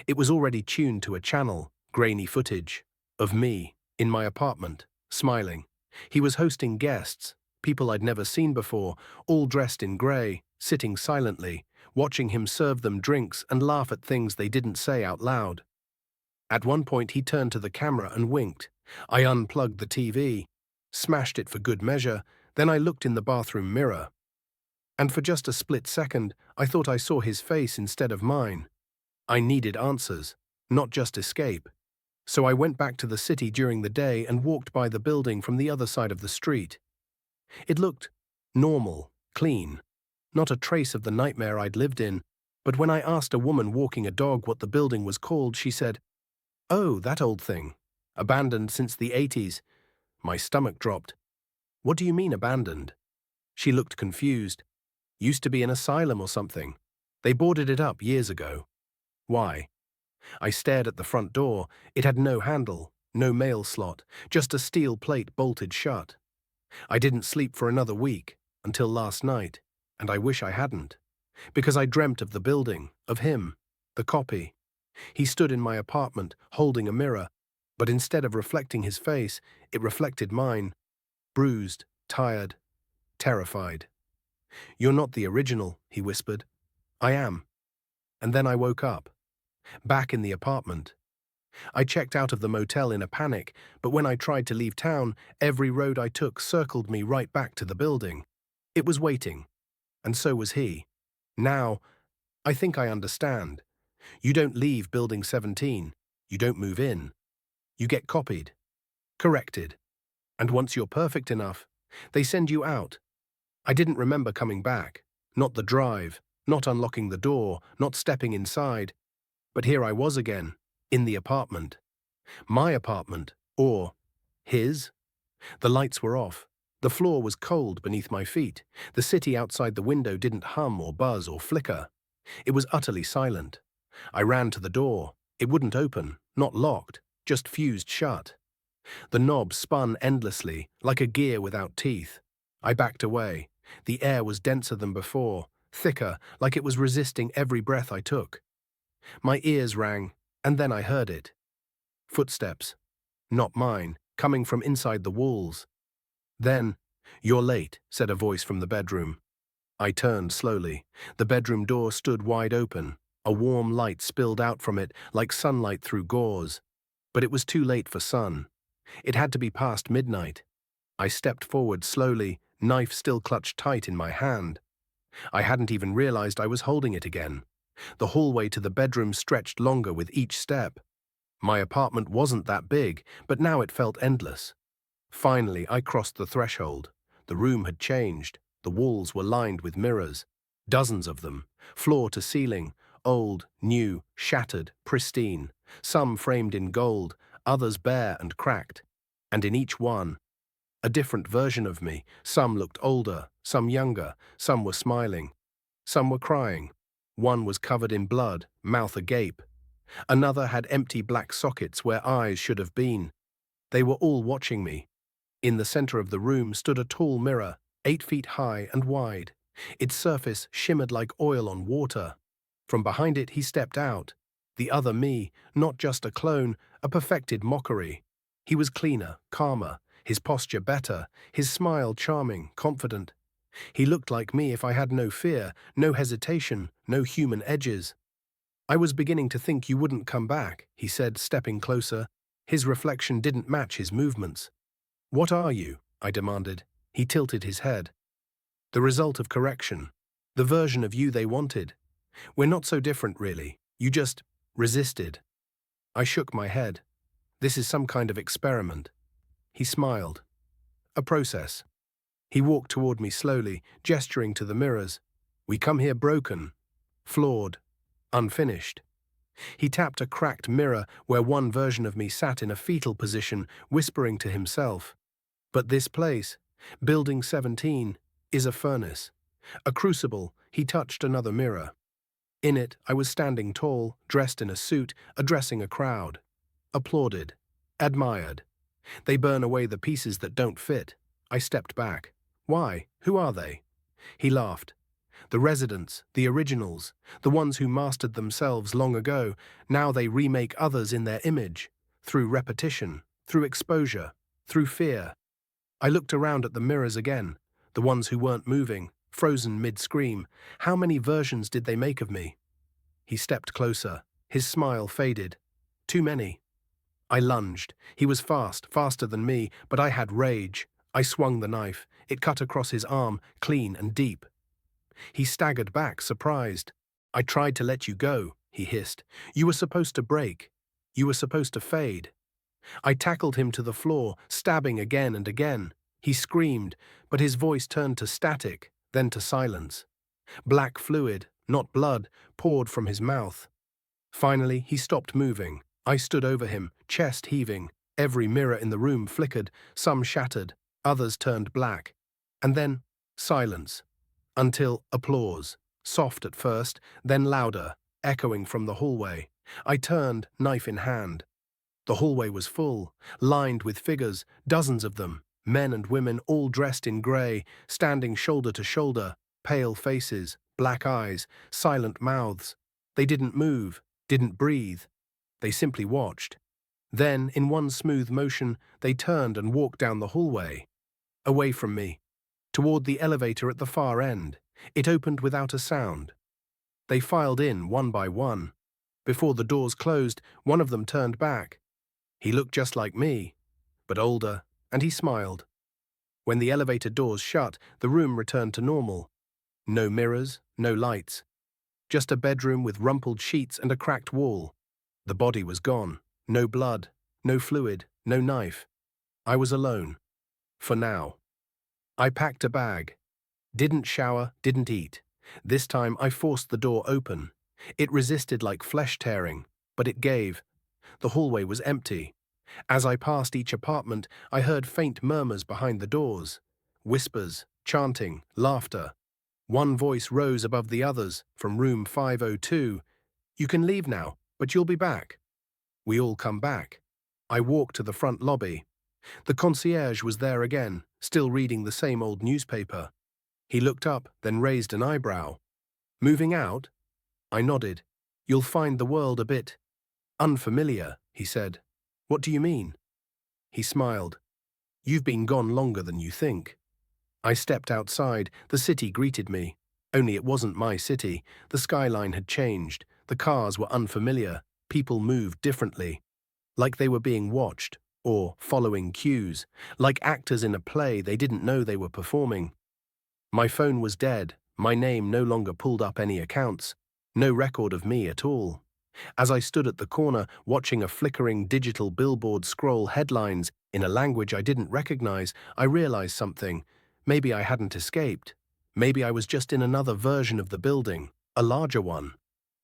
It was already tuned to a channel, grainy footage, of me, in my apartment, smiling. He was hosting guests, people I'd never seen before, all dressed in grey, sitting silently, watching him serve them drinks and laugh at things they didn't say out loud. At one point he turned to the camera and winked. I unplugged the TV, smashed it for good measure, then I looked in the bathroom mirror. And for just a split second, I thought I saw his face instead of mine. I needed answers, not just escape. So I went back to the city during the day and walked by the building from the other side of the street. It looked normal, clean, not a trace of the nightmare I'd lived in, but when I asked a woman walking a dog what the building was called, she said, "Oh, that old thing. Abandoned since the 80s. My stomach dropped. "What do you mean abandoned?" She looked confused. "Used to be an asylum or something. They boarded it up years ago." "Why?" I stared at the front door. It had no handle, no mail slot, just a steel plate bolted shut. I didn't sleep for another week, until last night, and I wish I hadn't. Because I dreamt of the building, of him, the copy. He stood in my apartment, holding a mirror, but instead of reflecting his face, it reflected mine. Bruised, tired, terrified. "You're not the original," he whispered. "I am." And then I woke up, back in the apartment. I checked out of the motel in a panic, but when I tried to leave town, every road I took circled me right back to the building. It was waiting, and so was he. Now, I think I understand. You don't leave Building 17. You don't move in. You get copied, corrected, and once you're perfect enough, they send you out. I didn't remember coming back. Not the drive, not unlocking the door, not stepping inside. But here I was again, in the apartment. My apartment, or his. The lights were off. The floor was cold beneath my feet. The city outside the window didn't hum or buzz or flicker. It was utterly silent. I ran to the door. It wouldn't open, not locked, just fused shut. The knob spun endlessly, like a gear without teeth. I backed away. The air was denser than before, thicker, like it was resisting every breath I took. My ears rang, and then I heard it. Footsteps. Not mine, coming from inside the walls. Then, "You're late," said a voice from the bedroom. I turned slowly. The bedroom door stood wide open. A warm light spilled out from it like sunlight through gauze. But it was too late for sun. It had to be past midnight. I stepped forward slowly, knife still clutched tight in my hand. I hadn't even realized I was holding it again. The hallway to the bedroom stretched longer with each step. My apartment wasn't that big, but now it felt endless. Finally, I crossed the threshold. The room had changed. The walls were lined with mirrors. Dozens of them, floor to ceiling, old, new, shattered, pristine. Some framed in gold, others bare and cracked. And in each one, a different version of me. Some looked older, some younger, some were smiling, some were crying. One was covered in blood, mouth agape. Another had empty black sockets where eyes should have been. They were all watching me. In the center of the room stood a tall mirror, 8 feet high and wide. Its surface shimmered like oil on water. From behind it he stepped out. The other me, not just a clone, a perfected mockery. He was cleaner, calmer, his posture better, his smile charming, confident. He looked like me if I had no fear, no hesitation, no human edges. "I was beginning to think you wouldn't come back," he said, stepping closer. His reflection didn't match his movements. "What are you?" I demanded. He tilted his head. "The result of correction. The version of you they wanted. We're not so different, really. You just resisted." I shook my head. "This is some kind of experiment." He smiled. "A process." He walked toward me slowly, gesturing to the mirrors. "We come here broken, flawed, unfinished." He tapped a cracked mirror where one version of me sat in a fetal position, whispering to himself. "But this place, Building 17, is a furnace. A crucible." He touched another mirror. In it, I was standing tall, dressed in a suit, addressing a crowd. Applauded. Admired. They burn away the pieces that don't fit. I stepped back. "Why? Who are they?" He laughed. "The residents, the originals, the ones who mastered themselves long ago, now they remake others in their image, through repetition, through exposure, through fear. I looked around at the mirrors again, the ones who weren't moving, frozen mid-scream. How many versions did they make of me? He stepped closer. His smile faded. Too many. I lunged. He was fast, faster than me, but I had rage. I swung the knife. It cut across his arm, clean and deep. He staggered back, surprised. I tried to let you go, he hissed. You were supposed to break. You were supposed to fade. I tackled him to the floor, stabbing again and again. He screamed, but his voice turned to static, then to silence. Black fluid, not blood, poured from his mouth. Finally, he stopped moving. I stood over him, chest heaving. Every mirror in the room flickered, some shattered, others turned black. And then, silence. Until applause, soft at first, then louder, echoing from the hallway. I turned, knife in hand. The hallway was full, lined with figures, dozens of them, men and women all dressed in grey, standing shoulder to shoulder, pale faces, black eyes, silent mouths. They didn't move, didn't breathe. They simply watched. Then, in one smooth motion, they turned and walked down the hallway. Away from me, toward the elevator at the far end. It opened without a sound. They filed in one by one. Before the doors closed, one of them turned back. He looked just like me, but older, and he smiled. When the elevator doors shut, the room returned to normal. No mirrors, no lights. Just a bedroom with rumpled sheets and a cracked wall. The body was gone. No blood, no fluid, no knife. I was alone. For now. I packed a bag. Didn't shower, didn't eat. This time I forced the door open. It resisted like flesh tearing, but it gave. The hallway was empty. As I passed each apartment, I heard faint murmurs behind the doors. Whispers, chanting, laughter. One voice rose above the others, from room 502. You can leave now, but you'll be back. We all come back. I walked to the front lobby. The concierge was there again, still reading the same old newspaper. He looked up, then raised an eyebrow. Moving out? I nodded. You'll find the world a bit unfamiliar, he said. What do you mean? He smiled. You've been gone longer than you think. I stepped outside. The city greeted me. Only it wasn't my city. The skyline had changed. The cars were unfamiliar. People moved differently. Like they were being watched, or following cues. Like actors in a play they didn't know they were performing. My phone was dead. My name no longer pulled up any accounts. No record of me at all. As I stood at the corner, watching a flickering digital billboard scroll headlines in a language I didn't recognize, I realized something. Maybe I hadn't escaped. Maybe I was just in another version of the building, a larger one.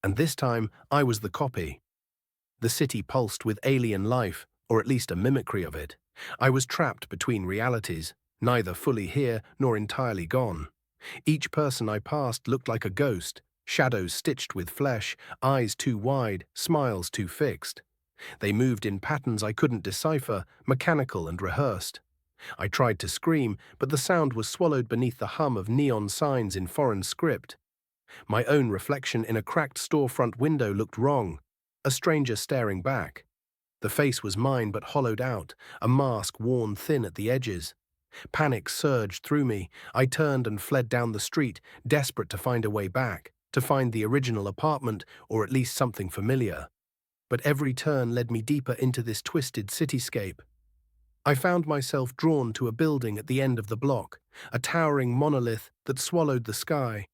And this time, I was the copy. The city pulsed with alien life, or at least a mimicry of it. I was trapped between realities, neither fully here nor entirely gone. Each person I passed looked like a ghost, shadows stitched with flesh, eyes too wide, smiles too fixed. They moved in patterns I couldn't decipher, mechanical and rehearsed. I tried to scream, but the sound was swallowed beneath the hum of neon signs in foreign script. My own reflection in a cracked storefront window looked wrong, a stranger staring back. The face was mine but hollowed out, a mask worn thin at the edges. Panic surged through me. I turned and fled down the street, desperate to find a way back, to find the original apartment or at least something familiar. But every turn led me deeper into this twisted cityscape. I found myself drawn to a building at the end of the block, a towering monolith that swallowed the sky.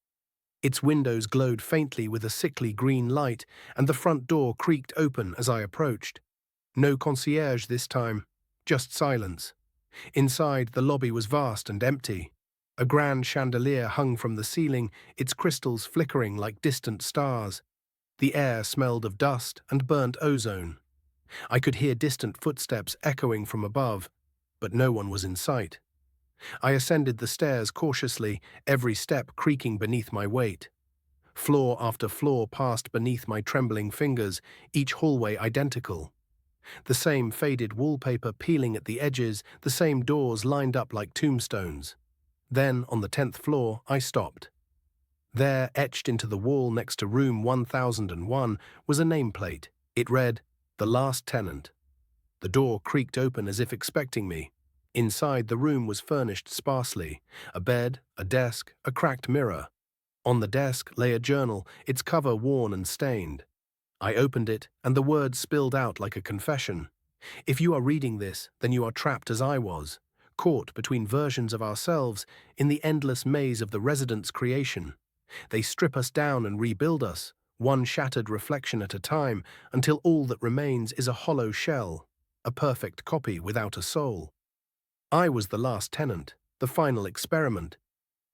Its windows glowed faintly with a sickly green light, and the front door creaked open as I approached. No concierge this time, just silence. Inside, the lobby was vast and empty. A grand chandelier hung from the ceiling, its crystals flickering like distant stars. The air smelled of dust and burnt ozone. I could hear distant footsteps echoing from above, but no one was in sight. I ascended the stairs cautiously, every step creaking beneath my weight. Floor after floor passed beneath my trembling fingers, each hallway identical. The same faded wallpaper peeling at the edges, the same doors lined up like tombstones. Then, on the 10th floor, I stopped. There, etched into the wall next to room 1001, was a nameplate. It read, "The Last Tenant." The door creaked open as if expecting me. Inside, the room was furnished sparsely: a bed, a desk, a cracked mirror. On the desk lay a journal, its cover worn and stained. I opened it, and the words spilled out like a confession. If you are reading this, then you are trapped as I was, caught between versions of ourselves in the endless maze of the resident's creation. They strip us down and rebuild us, one shattered reflection at a time, until all that remains is a hollow shell, a perfect copy without a soul. I was the last tenant, the final experiment.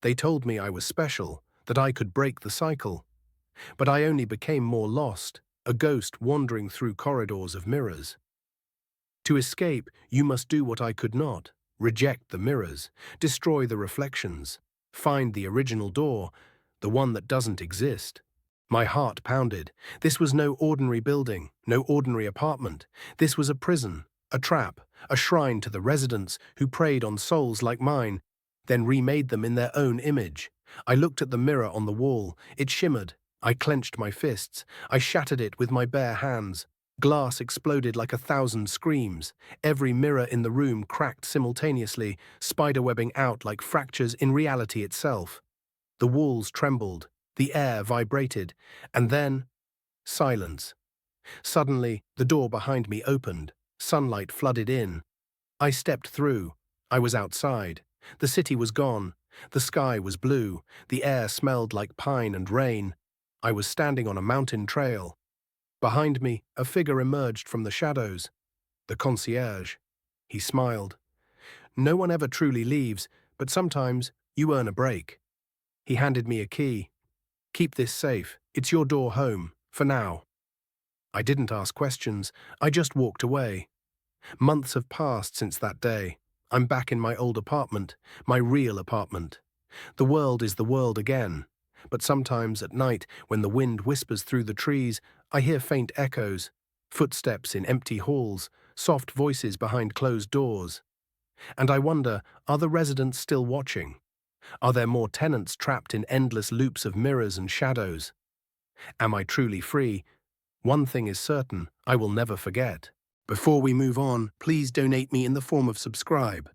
They told me I was special, that I could break the cycle. But I only became more lost, a ghost wandering through corridors of mirrors. To escape, you must do what I could not: reject the mirrors, destroy the reflections, find the original door, the one that doesn't exist. My heart pounded. This was no ordinary building, no ordinary apartment. This was a prison, a trap, a shrine to the residents who preyed on souls like mine, then remade them in their own image. I looked at the mirror on the wall. It shimmered. I clenched my fists. I shattered it with my bare hands. Glass exploded like 1,000 screams. Every mirror in the room cracked simultaneously, spiderwebbing out like fractures in reality itself. The walls trembled. The air vibrated. And then, silence. Suddenly, the door behind me opened. Sunlight flooded in. I stepped through. I was outside. The city was gone. The sky was blue. The air smelled like pine and rain. I was standing on a mountain trail. Behind me, a figure emerged from the shadows. The concierge. He smiled. No one ever truly leaves, but sometimes you earn a break. He handed me a key. Keep this safe. It's your door home, for now. I didn't ask questions. I just walked away. Months have passed since that day. I'm back in my old apartment, my real apartment. The world is the world again. But sometimes at night, when the wind whispers through the trees, I hear faint echoes, footsteps in empty halls, soft voices behind closed doors. And I wonder, are the residents still watching? Are there more tenants trapped in endless loops of mirrors and shadows? Am I truly free? One thing is certain: I will never forget. Before we move on, please donate me in the form of subscribe.